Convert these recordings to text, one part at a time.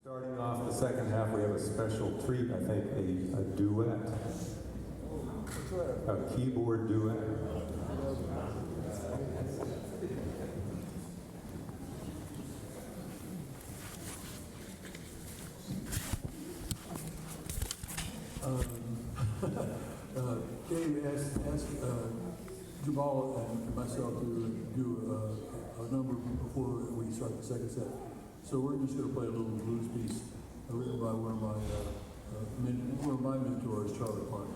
Starting off the second half, we have a special treat, I think, a duet. A keyboard duet. Dave asked Jamaal and myself to do a number before we start the second set. So we're just going to play a little blues piece written by one of my mentors, Charlie Shoemake.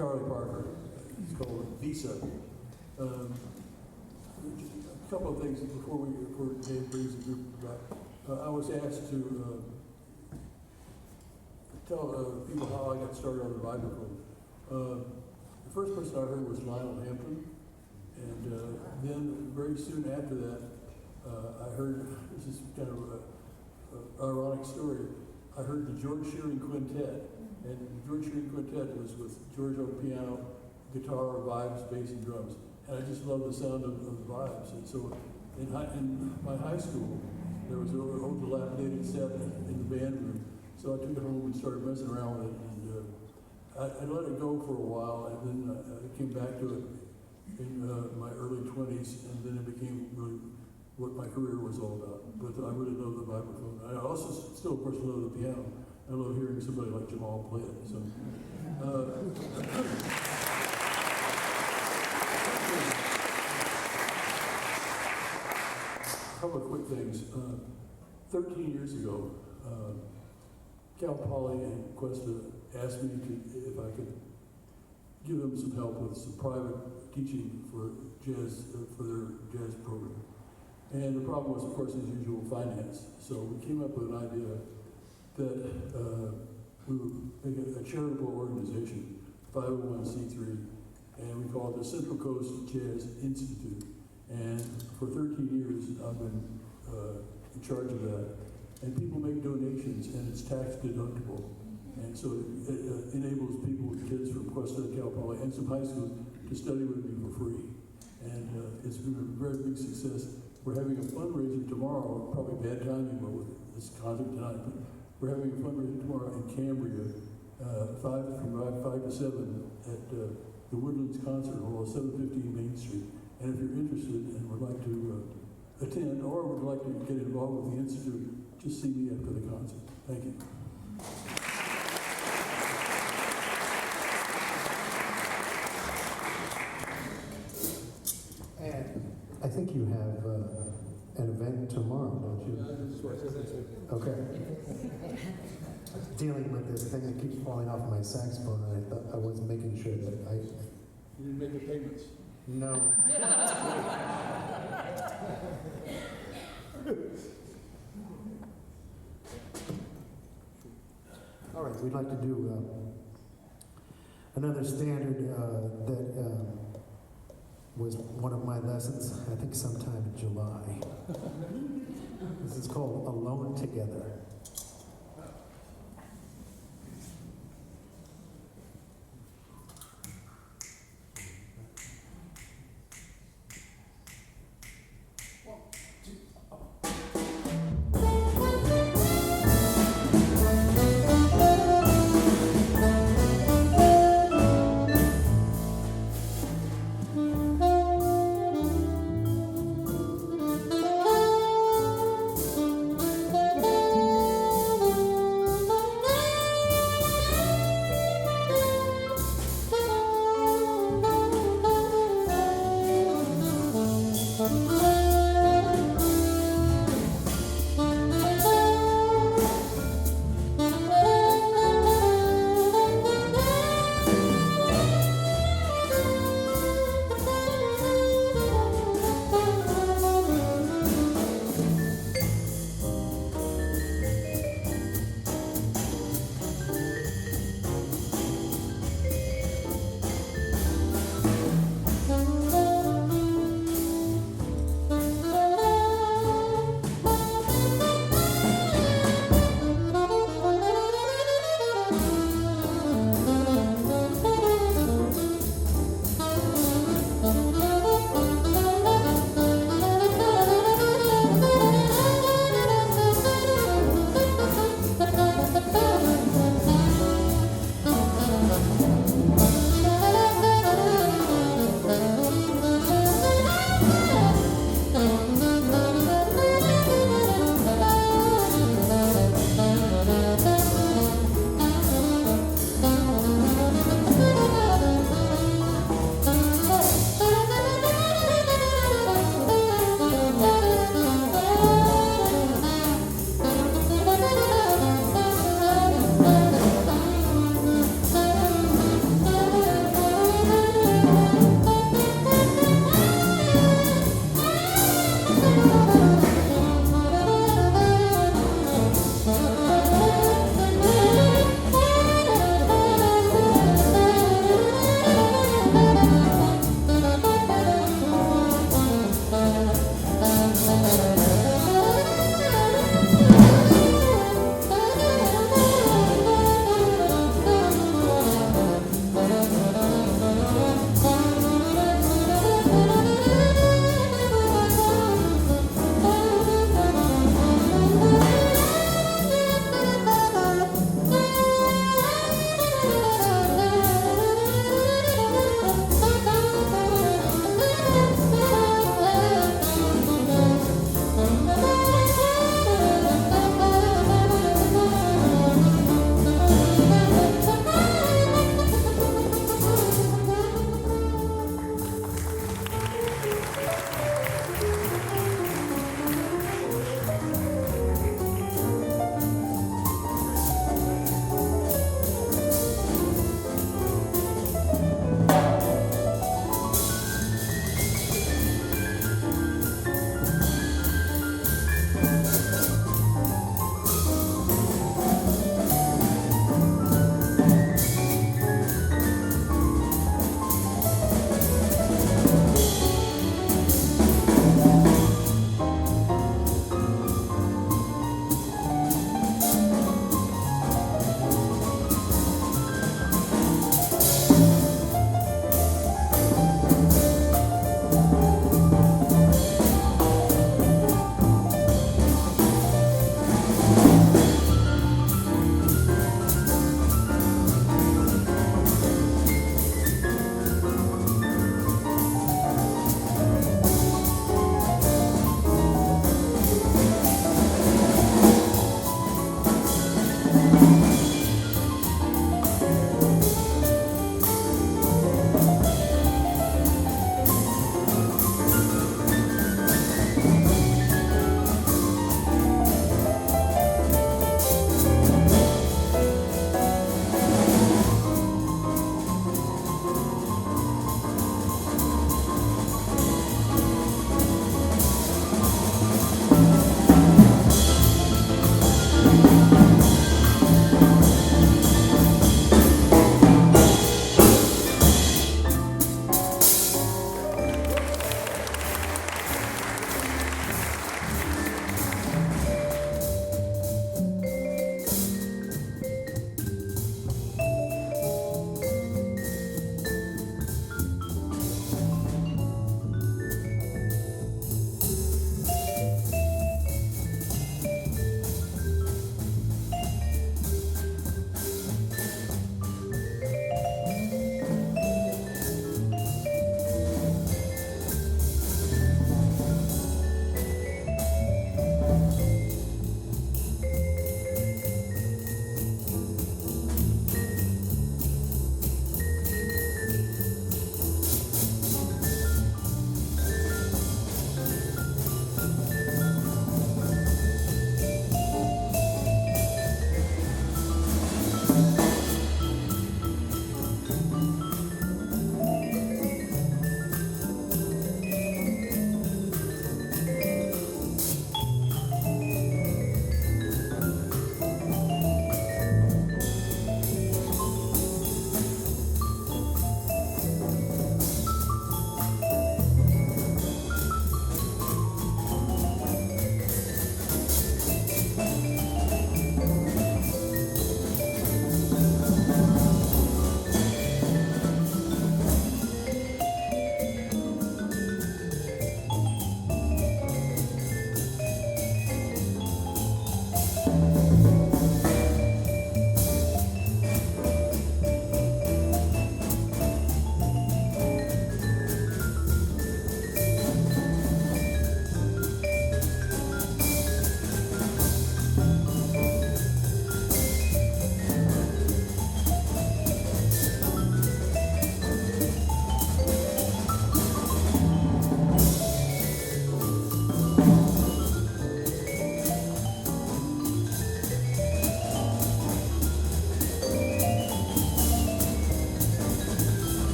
Charlie Parker. It's called Visa. A couple of things before Dave brings the group back. I was asked to tell people how I got started on the vibraphone. The first person I heard was Lionel Hampton, and then very soon after that, I heard, this is kind of an ironic story, I heard the George Shearing Quintet. And the George Shearing Quintet was with George on piano, guitar, vibes, bass, and drums. And I just loved the sound of the vibes. And so in my high school, there was an old dilapidated set in the band room. So I took it home and started messing around with it. And I let it go for a while, and then I came back to it in my early 20s, and then it became really what my career was all about. But I really love the vibraphone. I also still, of course, love the piano. I love hearing somebody like Jamaal play it. So, a couple of quick things. 13 years ago, Cal Poly and Cuesta asked me if I could give them some help with some private teaching for jazz, for their jazz program. And the problem was, of course, as usual, finance. So we came up with an idea that we would make a charitable organization, 501c3, and we call it the Central Coast Jazz Institute. And for 13 years, I've been in charge of that. And people make donations, and it's tax deductible. And so it enables people with kids from Cuesta, Cal Poly, and some high schools to study with me for free. And it's been a very big success. We're having a fundraiser tomorrow, probably bad timing, but with this concert tonight. But we're having a fundraiser tomorrow in Cambria, from 5 to 7 at the Woodlands Concert Hall, 715 Main Street. And if you're interested and would like to attend or would like to get involved with the Institute, just see me after the concert. Thank you. And I think you have an event tomorrow, don't you? Okay. Dealing with this thing that keeps falling off my saxophone, and I thought I wasn't making sure that I. You didn't make the payments. No. All right, we'd like to do another standard that was one of my lessons, I think sometime in July. This is called Alone Together.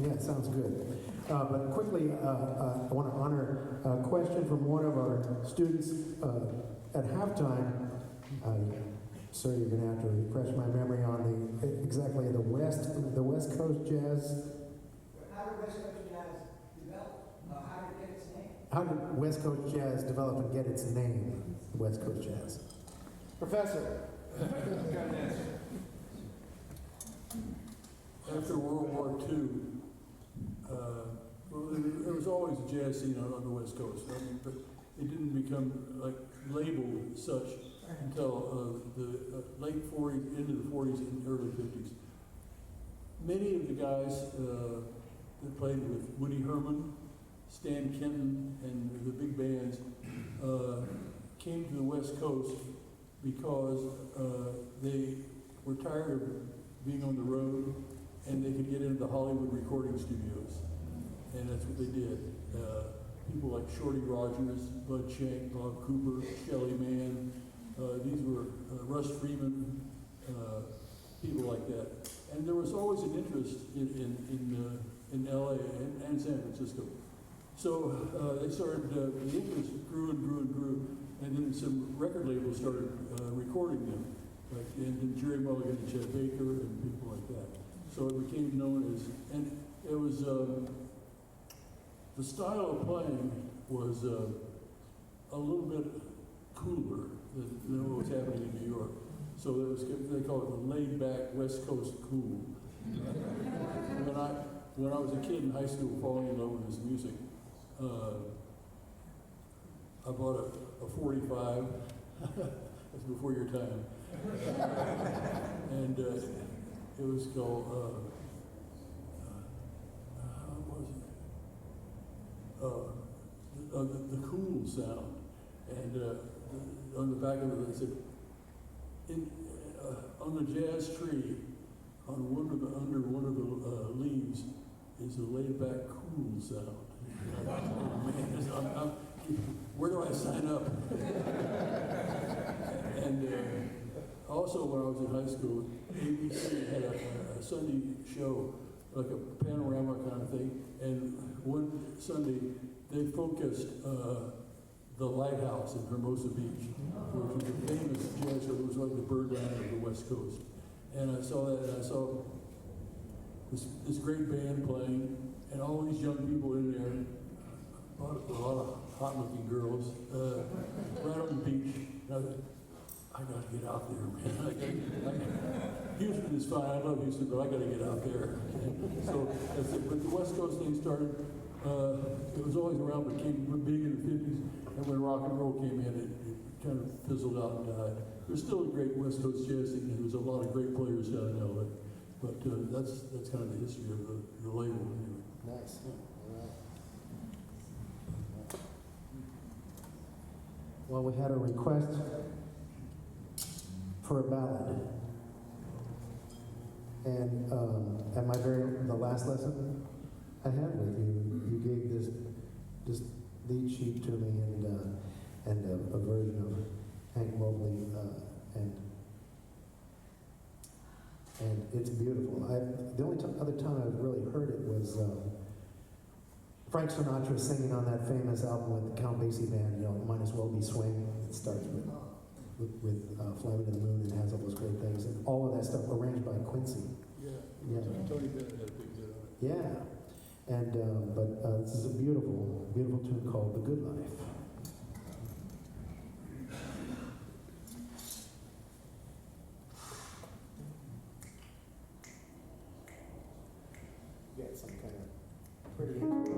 Yeah, sounds good. But quickly, I want to honor a question from one of our students at halftime. Sir, you're going to have to refresh my memory on exactly the West Coast Jazz. How did West Coast Jazz develop? How did it get its name? How did West Coast Jazz develop and get its name, West Coast Jazz? Professor. After World War II, well, there was always a jazz scene on the West Coast, but it didn't become like labeled such until the late 40s, into the 40s and early 50s. Many of the guys that played with Woody Herman, Stan Kenton, and the big bands came to the West Coast because they were tired of being on the road, and they could get into the Hollywood recording studios, and that's what they did. People like Shorty Rogers, Bud Shank, Bob Cooper, Shelly Manne, these were Russ Freeman, people like that. And there was always an interest in LA and San Francisco. So they started, the interest grew and grew and grew, and then some record labels started recording them, and Jerry Mulligan and Chet Baker and people like that. So it became known as, and it was, the style of playing was a little bit cooler than what was happening in New York. So it was, they call it the laid-back West Coast cool. When I was a kid in high school falling in love with his music, I bought a 45. That's before your time. And it was called, what was it? The Cool Sound. And on the back of it, it said, on the jazz tree, under one of the leaves, is a laid-back cool sound. Oh, man, where do I sign up? And also, when I was in high school, ABC had a Sunday show, like a panorama kind of thing, and one Sunday, they focused the Lighthouse in Hermosa Beach, which was a famous jazz show. It was like the Birdland of the West Coast. And I saw that, and I saw this great band playing, and all these young people in there, a lot of hot-looking girls, right on the beach. And I thought, I gotta get out there, man. Houston is fine, I love Houston, but I gotta get out there. And so that's it. But the West Coast thing started, it was always around, but came big in the 50s, and when rock and roll came in, it kind of fizzled out and died. There's still a great West Coast jazz scene, and there's a lot of great players down in LA. But that's kind of the history of the label. Anyway. Nice. Well, we had a request for a ballad. And at the last lesson I had with you, you gave this lead sheet to me and a version of Hank Mobley, and it's beautiful. The only other time I've really heard it was Frank Sinatra singing on that famous album with the Count Basie Band, Might As Well Be Swing. It starts with Flying to the Moon and has all those great things, and all of that stuff arranged by Quincy. Yeah. Tony Bennett had a big hit on it. Yeah, and but this is a beautiful, beautiful tune called "The Good Life." Get some kind of pretty intro.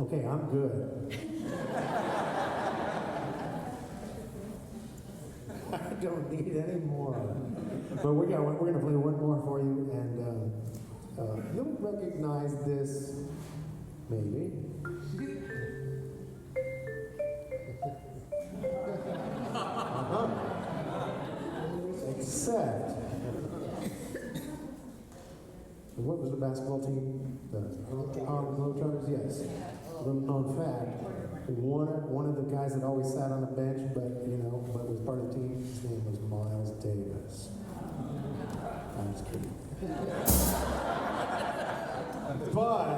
Okay, I'm good. I don't need any more. But we're going to play one more for you, and you'll recognize this, maybe. Except, what was the basketball team? The Globetrotters, yes. Little known fact, one of the guys that always sat on the bench, but was part of the team, his name was Miles Davis. I'm just kidding. But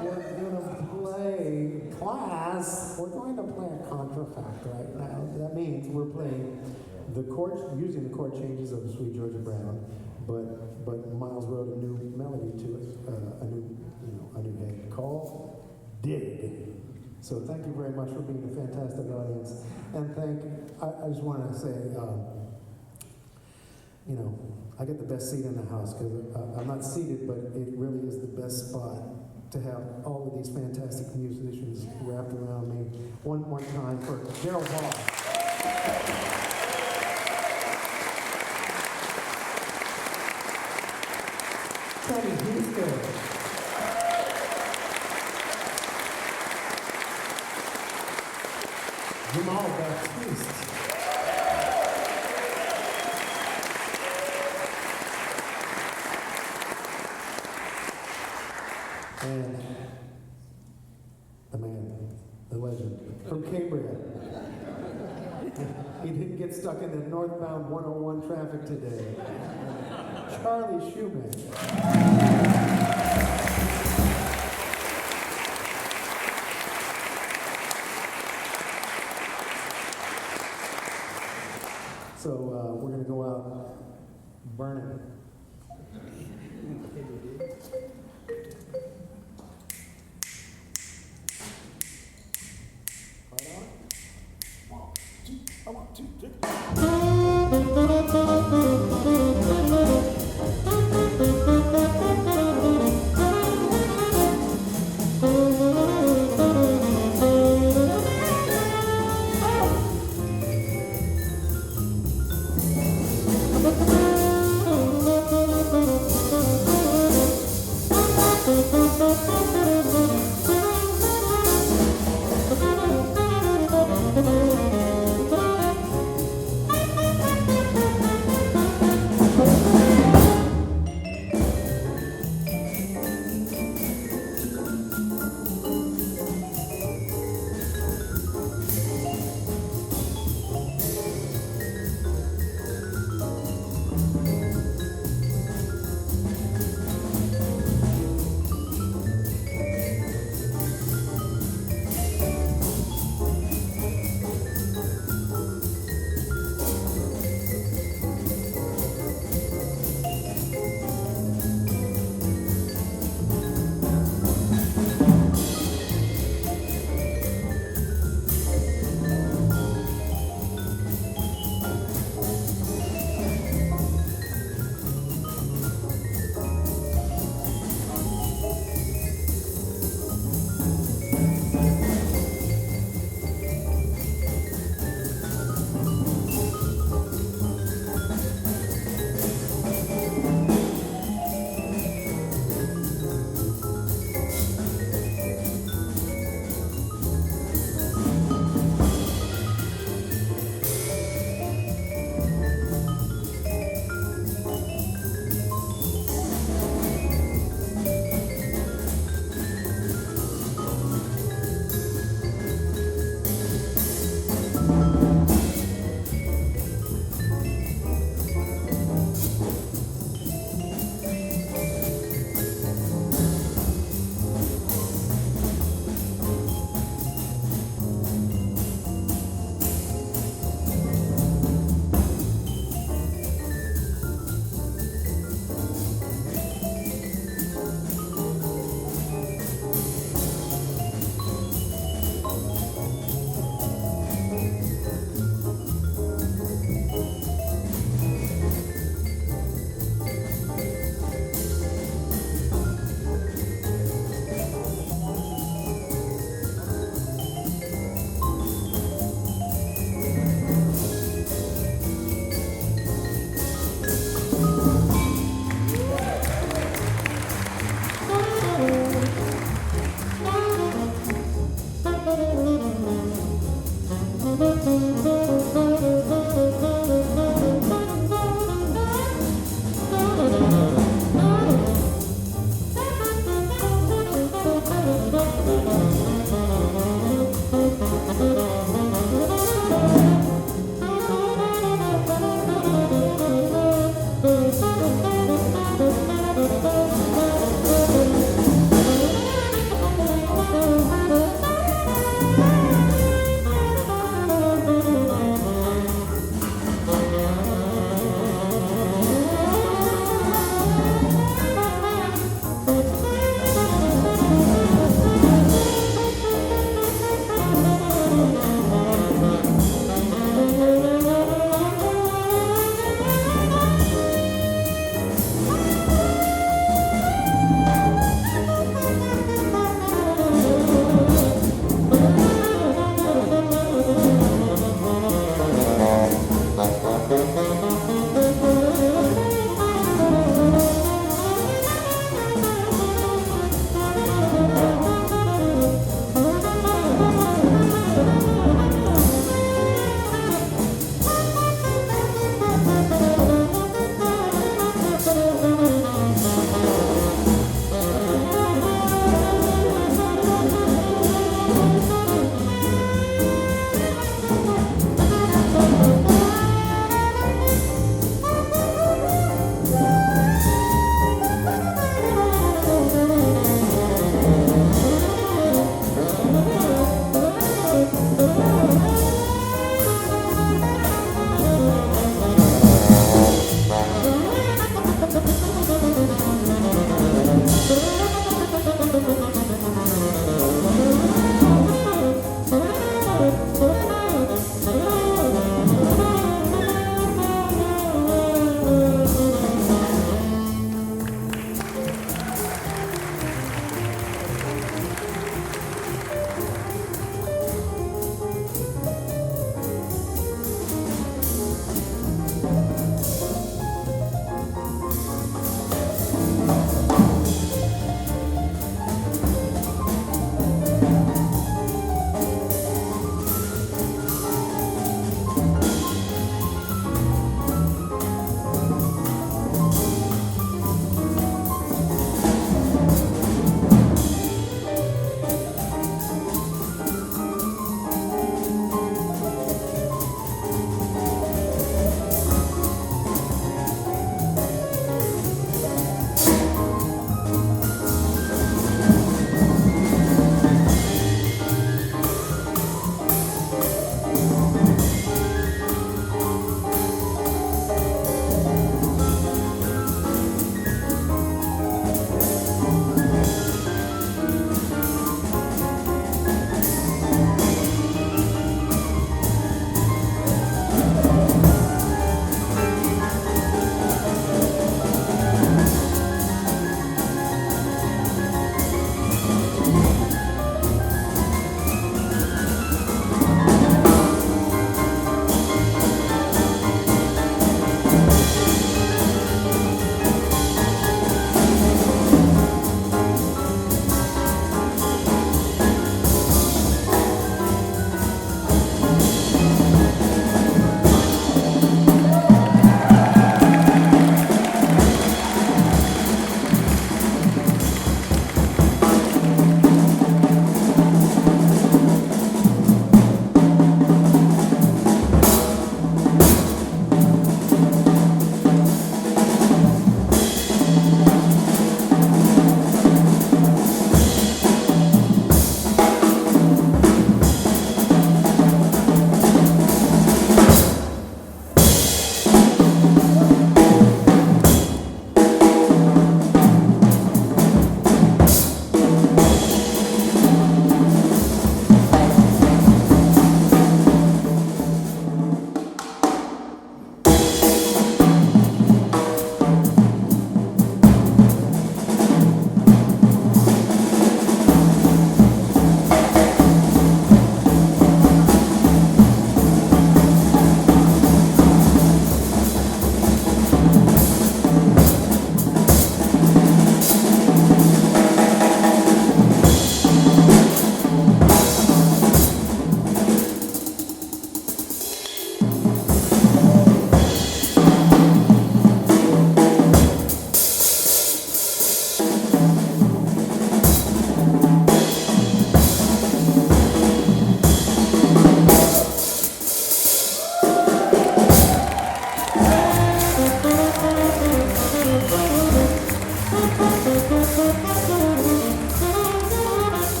we're going to play class. We're going to play a contrafact right now. That means we're playing the chord, using the chord changes of Sweet Georgia Brown, but Miles wrote a new melody to it, a new head called Dig. So thank you very much for being a fantastic audience, and I just want to say, I get the best seat in the house because I'm not seated, but it really is the best spot to have all of these fantastic musicians wrapped around me. One more time for Darrell Voss. Charlie Shoemake. Jamaal Baptiste. And the man, the legend, from Cambria. He didn't get stuck in the northbound 101 traffic today. Charlie Shoemake.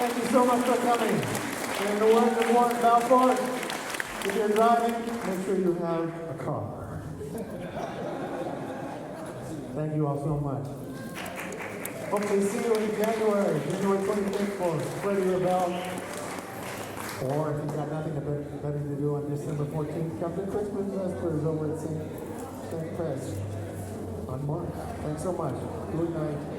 Thank you so much for coming. And the words of Warren Balfour, if you're driving, make sure you have a car. Thank you all so much. Hope to see you in January 25th for Spread Your Bell. Or if you've got nothing better to do on December 14th, come to Christmas Vespers over at St. Chris on March. Thanks so much. Good night.